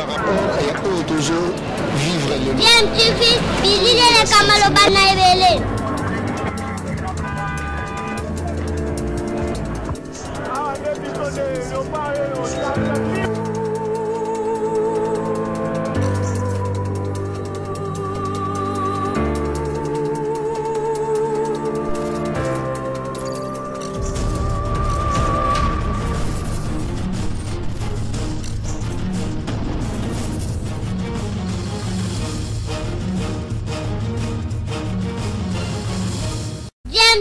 par rapport à eux toujours vivre le Bien, tu fais, Billy le Kamalo Banaïbele.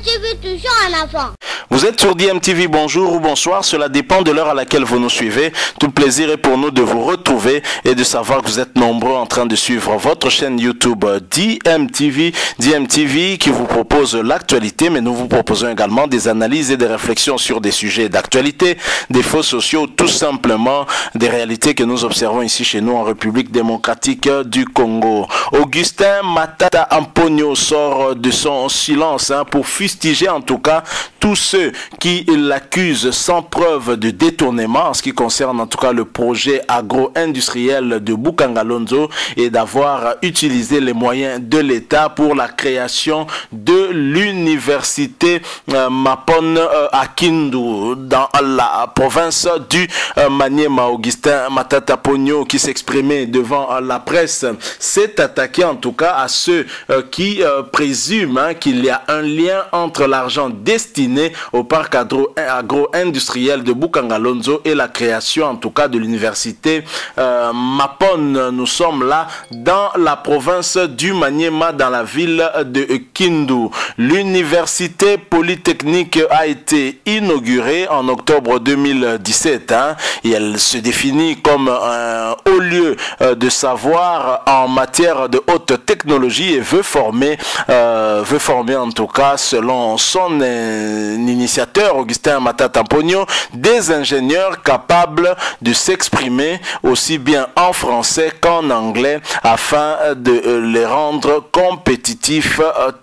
Tu veux toujours un enfant. Vous êtes sur DMTV, bonjour ou bonsoir, cela dépend de l'heure à laquelle vous nous suivez. Tout le plaisir est pour nous de vous retrouver et de savoir que vous êtes nombreux en train de suivre votre chaîne YouTube DMTV. DMTV qui vous propose l'actualité, mais nous vous proposons également des analyses et des réflexions sur des sujets d'actualité, des faits sociaux, tout simplement des réalités que nous observons ici chez nous en République démocratique du Congo. Augustin Matata Amponio sort de son silence pour fustiger en tout cas tous ceux qui l'accusent sans preuve de détournement en ce qui concerne en tout cas le projet agro-industriel de Bukangalonzo et d'avoir utilisé les moyens de l'État pour la création de l'université Mapon à Kindu dans la province du Maniema. Augustin Matata Ponyo qui s'exprimait devant la presse s'est attaqué en tout cas à ceux qui présument qu'il y a un lien entre l'argent destiné au parc agro-industriel de Bukangalonzo et la création en tout cas de l'université Mapon. Nous sommes là dans la province du Maniema, dans la ville de Kindu. L'université polytechnique a été inaugurée en octobre 2017 et elle se définit comme un haut lieu de savoir en matière de haute technologie et veut former en tout cas selon son initiateur Augustin Matata Ponyo des ingénieurs capables de s'exprimer aussi bien en français qu'en anglais afin de les rendre compétitifs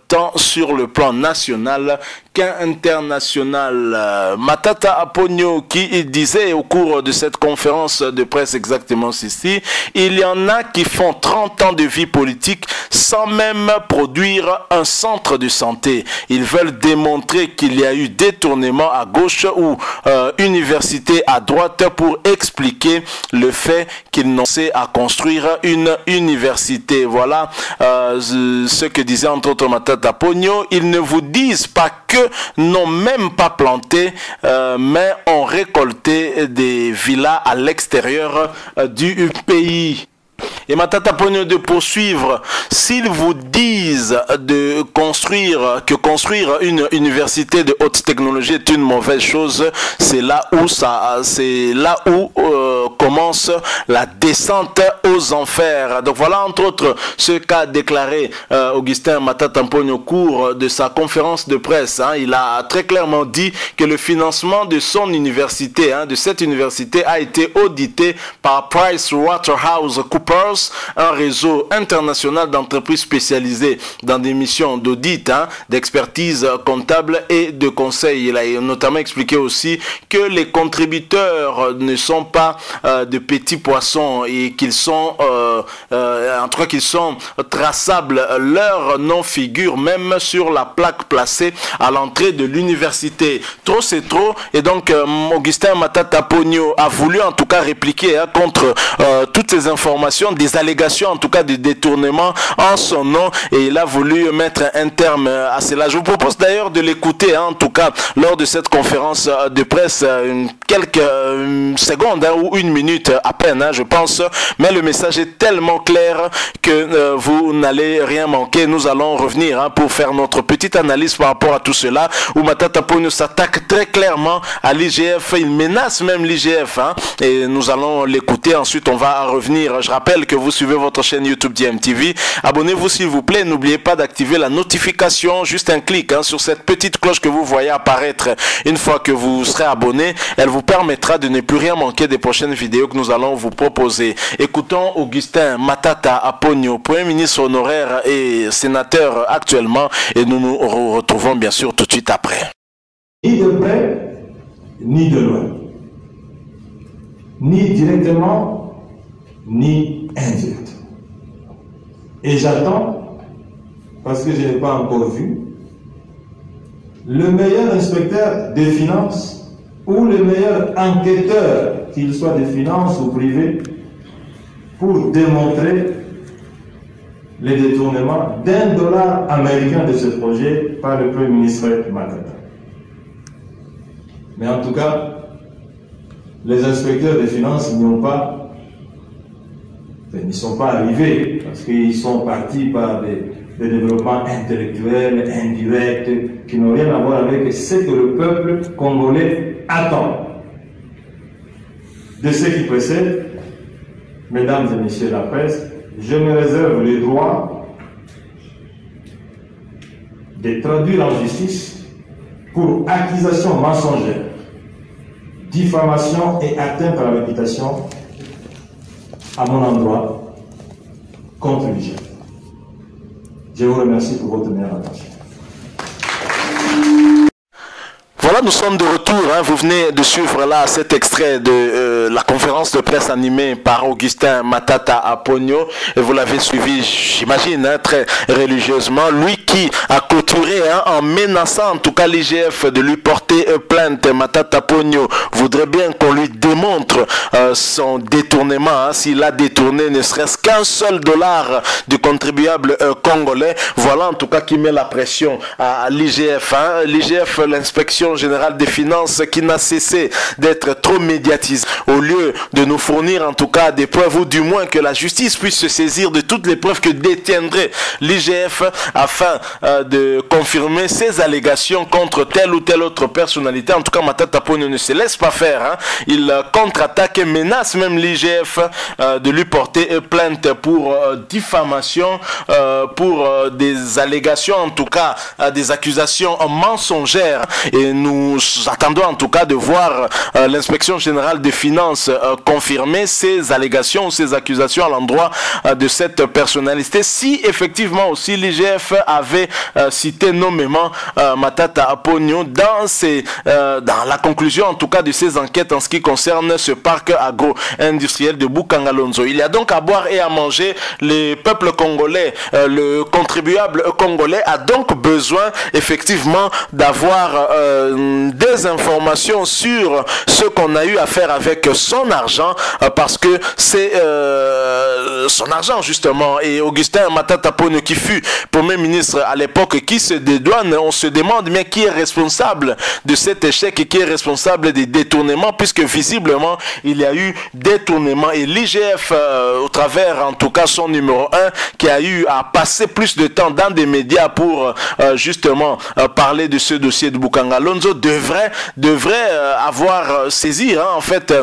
tant sur le plan national qu'international. Matata Ponyo qui disait au cours de cette conférence de presse exactement ceci: il y en a qui font 30 ans de vie politique sans même produire un centre de santé. Ils veulent démontrer qu'il y a eu détournement à gauche ou université à droite pour expliquer le fait qu'ils n'ont pas à construire une université. Voilà ce que disait entre autres Matata Ponyo. Ils ne vous disent pas que n'ont même pas planté mais ont récolté des villas à l'extérieur du pays. Et Matata Ponyo de poursuivre: s'ils vous disent de construire une université de haute technologie est une mauvaise chose, c'est là où commence la descente aux enfers. Donc voilà entre autres ce qu'a déclaré Augustin Matata Ponyo au cours de sa conférence de presse. Il a très clairement dit que le financement de son université, de cette université, a été audité par PricewaterhouseCoopers, un réseau international d'entreprises spécialisées dans des missions d'audit, d'expertise comptable et de conseil. Il a notamment expliqué aussi que les contributeurs ne sont pas de petits poissons et qu'ils sont en tout cas qu'ils sont traçables. Leur nom figure même sur la plaque placée à l'entrée de l'université. Trop c'est trop, et donc Augustin Matata Ponyo a voulu en tout cas répliquer contre toutes ces informations, des allégations en tout cas de détournement en son nom, et il a voulu mettre un terme à cela. Je vous propose d'ailleurs de l'écouter en tout cas lors de cette conférence de presse, quelques secondes ou une minute à peine je pense, mais le message est tellement clair que vous n'allez rien manquer. Nous allons revenir pour faire notre petite analyse par rapport à tout cela, où Matata Ponyo s'attaque très clairement à l'IGF, il menace même l'IGF et nous allons l'écouter. Ensuite on va revenir. Je rappelle que vous suivez votre chaîne YouTube DMTV. Abonnez-vous s'il vous plaît, n'oubliez pas d'activer la notification, juste un clic sur cette petite cloche que vous voyez apparaître une fois que vous serez abonné. Elle vous permettra de ne plus rien manquer des prochaines vidéos que nous allons vous proposer. Écoutons Augustin Matata Ponyo, Premier ministre honoraire et sénateur actuellement, et nous nous retrouvons bien sûr tout de suite après. Ni de près, ni de loin, ni directement, ni indirecte. Et j'attends, parce que je n'ai pas encore vu, le meilleur inspecteur des finances ou le meilleur enquêteur, qu'il soit des finances ou privé, pour démontrer les détournements d'$1 américain de ce projet par le Premier ministre Matata. Mais en tout cas, les inspecteurs des finances n'y sont pas arrivés parce qu'ils sont partis par des développements intellectuels, indirects, qui n'ont rien à voir avec ce que le peuple congolais attend. De ce qui précède, mesdames et messieurs de la presse, je me réserve le droit de traduire en justice pour accusation mensongère, diffamation et atteinte à la réputation à mon endroit contre l'IGF. Je vous remercie pour votre meilleure attention. Voilà, nous sommes de retour. Vous venez de suivre là cet extrait de la conférence de presse animée par Augustin Matata Aponyo. Et vous l'avez suivi, j'imagine, très religieusement. Lui qui a clôturé en menaçant en tout cas l'IGF de lui porter plainte. Matata Aponyo voudrait bien qu'on lui démontre son détournement. S'il a détourné ne serait-ce qu'un seul dollar du contribuable congolais. Voilà en tout cas qui met la pression à l'IGF. L'IGF, l'inspection générale des finances, qui n'a cessé d'être trop médiatisée. Au lieu de nous fournir en tout cas des preuves, ou du moins que la justice puisse se saisir de toutes les preuves que détiendrait l'IGF afin de confirmer ses allégations contre telle ou telle autre personnalité. En tout cas, Matata Aponyo ne se laisse pas faire. Il contre-attaque et menace même l'IGF de lui porter plainte pour diffamation, pour des allégations, en tout cas des accusations mensongères. Et nous attendons en tout cas de voir l'inspection générale des finances confirmer ces allégations, ces accusations à l'endroit de cette personnalité. Si effectivement aussi l'IGF avait cité nommément Matata Aponyo dans la conclusion en tout cas de ces enquêtes en ce qui concerne ce parc agro-industriel de Bukangalonzo. Il y a donc à boire et à manger. Le peuple congolais, le contribuable congolais a donc besoin effectivement d'avoir des informations sur ce qu'on a eu à faire avec son argent, parce que c'est son argent justement. Et Augustin Matata Aponyo, qui fut Premier ministre à l'époque, qui se dédouane, on se demande mais qui est responsable de cet échec et qui est responsable des détournements, puisque visiblement il y a eu détournement. Et l'IGF, au travers en tout cas son numéro 1, qui a eu à passer plus de temps dans des médias pour justement parler de ce dossier de Bukangalonzo, devrait avoir saisi en fait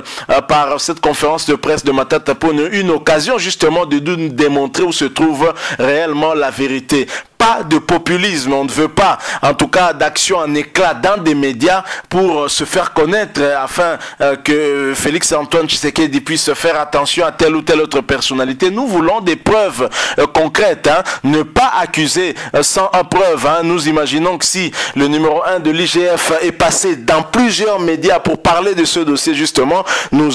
par cette conférence de presse de Matata Aponyo une occasion justement de nous démontrer où se trouve réellement la vérité. Pas de populisme, on ne veut pas en tout cas d'action en éclat dans des médias pour se faire connaître afin que Félix Antoine Tshisekedi puisse faire attention à telle ou telle autre personnalité. Nous voulons des preuves concrètes, ne pas accuser sans preuve. Nous imaginons que si le numéro 1 de l'IGF est passé dans plusieurs médias pour parler de ce dossier justement, nous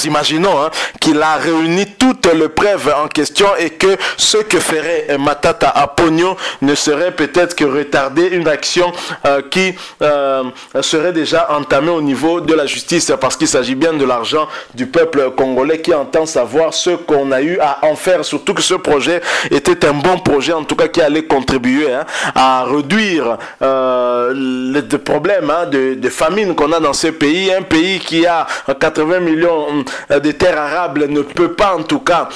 imaginons qu'il a réuni toutes les preuves en question et que ce que ferait Matata Aponyo ne serait peut-être que retarder une action qui serait déjà entamée au niveau de la justice, parce qu'il s'agit bien de l'argent du peuple congolais qui entend savoir ce qu'on a eu à en faire, surtout que ce projet était un bon projet, en tout cas qui allait contribuer à réduire les problèmes de famine qu'on a dans ce pays. Un pays qui a 80 millions de terres arables ne peut pas en tout cas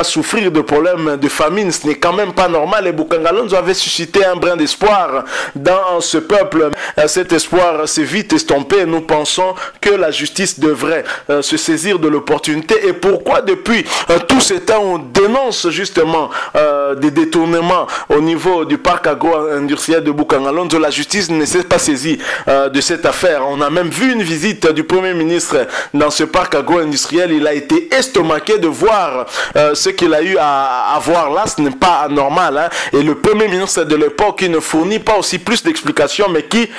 souffrir de problèmes de famine. Ce n'est quand même pas normal. Et Bukangalonzo avait suscité un brin d'espoir dans ce peuple. Cet espoir s'est vite estompé. Nous pensons que la justice devrait se saisir de l'opportunité. Et pourquoi depuis tout ce temps on dénonce justement des détournements au niveau du parc agro-industriel de Bukangalonzo, la justice ne s'est pas saisie de cette affaire. On a même vu une visite du Premier ministre dans ce parc agro-industriel. Il a été estomaqué de voir ce qu'il a eu à voir là. Ce n'est pas anormal. Hein. Et le premier ministre de l'époque qui ne fournit pas aussi plus d'explications, mais qui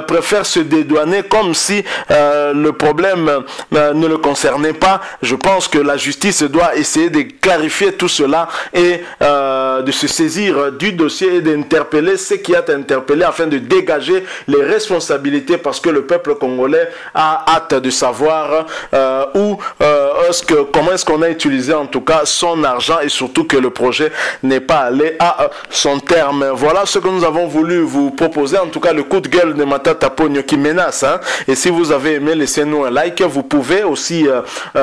préfère se dédouaner comme si le problème ne le concernait pas. Je pense que la justice doit essayer de clarifier tout cela et de se saisir du dossier et d'interpeller ceux qui a interpellé afin de dégager les responsabilités, parce que le peuple congolais a hâte de savoir comment est-ce qu'on a utilisé en tout cas son argent, et surtout que le projet n'est pas allé à son terme. Voilà ce que nous avons voulu vous proposer, en tout cas le coup de gueule de Matata Ponyo qui menace. Hein. Et si vous avez aimé, laissez-nous un like. Vous pouvez aussi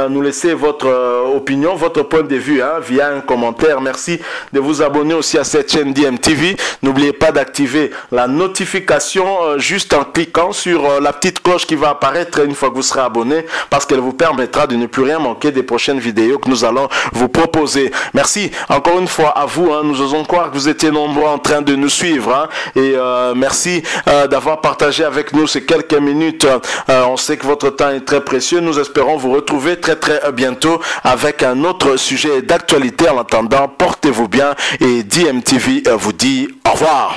nous laisser votre opinion, votre point de vue via un commentaire. Merci de vous abonner aussi à cette chaîne DMTV. N'oubliez pas d'activer la notification juste en cliquant sur la petite cloche qui va apparaître une fois que vous serez abonné, parce qu'elle vous permettra de ne plus rien manquer des prochaines vidéos que nous allons vous proposer. Merci encore une fois à vous. Nous osons croire que vous étiez nombreux en train de nous suivre. Et merci d'avoir partagé avec nous ces quelques minutes. On sait que votre temps est très précieux. Nous espérons vous retrouver très bientôt avec un autre sujet d'actualité. En attendant, portez-vous bien et DMTV vous dit au revoir.